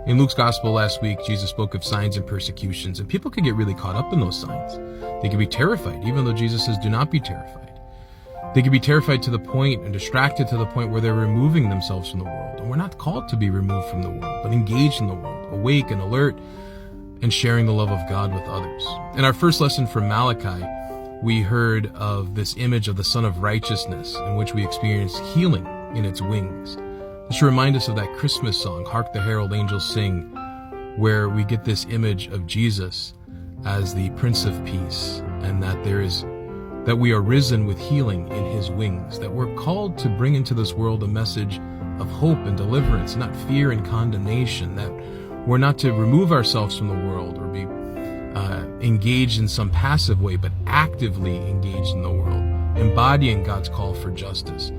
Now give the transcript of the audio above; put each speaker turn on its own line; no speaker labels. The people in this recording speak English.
In Luke's gospel last week, Jesus spoke of signs and persecutions, and people could get really caught up in those signs. They could be terrified, even though Jesus says, do not be terrified. They could be terrified to the point and distracted to the point where they're removing themselves from the world. And we're not called to be removed from the world, but engaged in the world, awake and alert, and sharing the love of God with others. In our first lesson from Malachi, we heard of this image of the Son of Righteousness, in which we experience healing in its wings. This should remind us of that Christmas song, Hark the Herald Angels Sing, where we get this image of Jesus as the Prince of Peace, and that we are risen with healing in his wings, that we're called to bring into this world a message of hope and deliverance, not fear and condemnation, that we're not to remove ourselves from the world or be engaged in some passive way, but actively engaged in the world, embodying God's call for justice.